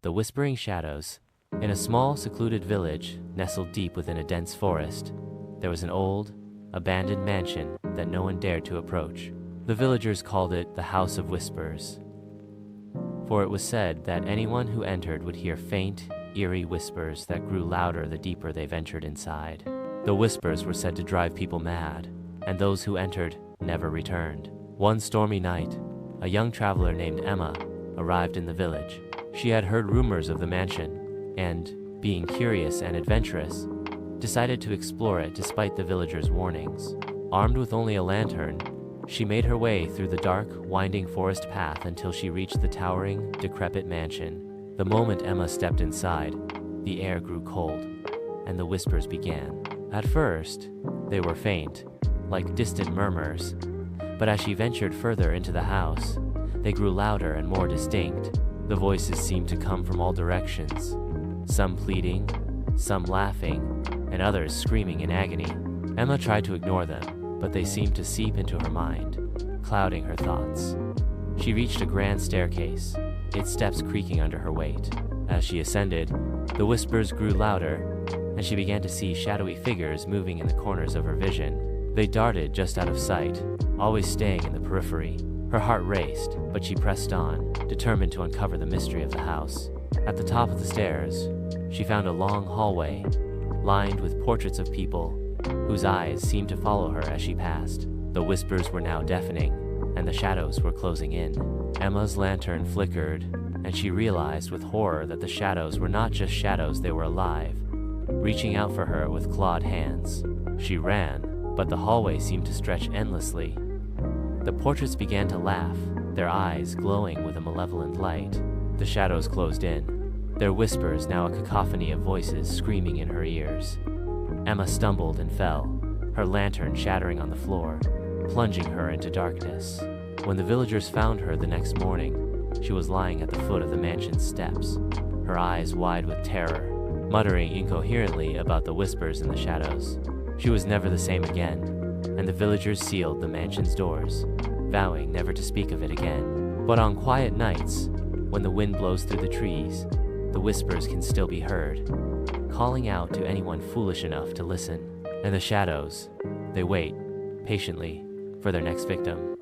The Whispering Shadows. In a small, secluded village, nestled deep within a dense forest, there was an old, abandoned mansion that no one dared to approach. The villagers called it the House of Whispers, for it was said that anyone who entered would hear faint, eerie whispers that grew louder the deeper they ventured inside. The whispers were said to drive people mad, and those who entered never returned. One stormy night, a young traveler named Emma arrived in the village. She had heard rumors of the mansion, and, being curious and adventurous, decided to explore it despite the villagers' warnings. Armed with only a lantern, she made her way through the dark, winding forest path until she reached the towering, decrepit mansion. The moment Emma stepped inside, the air grew cold, and the whispers began. At first, they were faint, like distant murmurs, but as she ventured further into the house, they grew louder and more distinct. The voices seemed to come from all directions, some pleading, some laughing, and others screaming in agony. Emma tried to ignore them, but they seemed to seep into her mind, clouding her thoughts. She reached a grand staircase, its steps creaking under her weight. As she ascended, the whispers grew louder, and she began to see shadowy figures moving in the corners of her vision. They darted just out of sight, always staying in the periphery. Her heart raced, but she pressed on, determined to uncover the mystery of the house. At the top of the stairs, she found a long hallway, lined with portraits of people whose eyes seemed to follow her as she passed. The whispers were now deafening, and the shadows were closing in. Emma's lantern flickered, and she realized with horror that the shadows were not just shadows, they were alive, reaching out for her with clawed hands. She ran, but the hallway seemed to stretch endlessly. The portraits began to laugh, their eyes glowing with a malevolent light. The shadows closed in, their whispers now a cacophony of voices screaming in her ears. Emma stumbled and fell, her lantern shattering on the floor, plunging her into darkness. When the villagers found her the next morning, she was lying at the foot of the mansion's steps, her eyes wide with terror, muttering incoherently about the whispers in the shadows. She was never the same again, and the villagers sealed the mansion's doors, vowing never to speak of it again. But on quiet nights, when the wind blows through the trees, the whispers can still be heard, calling out to anyone foolish enough to listen. And the shadows, they wait, patiently, for their next victim.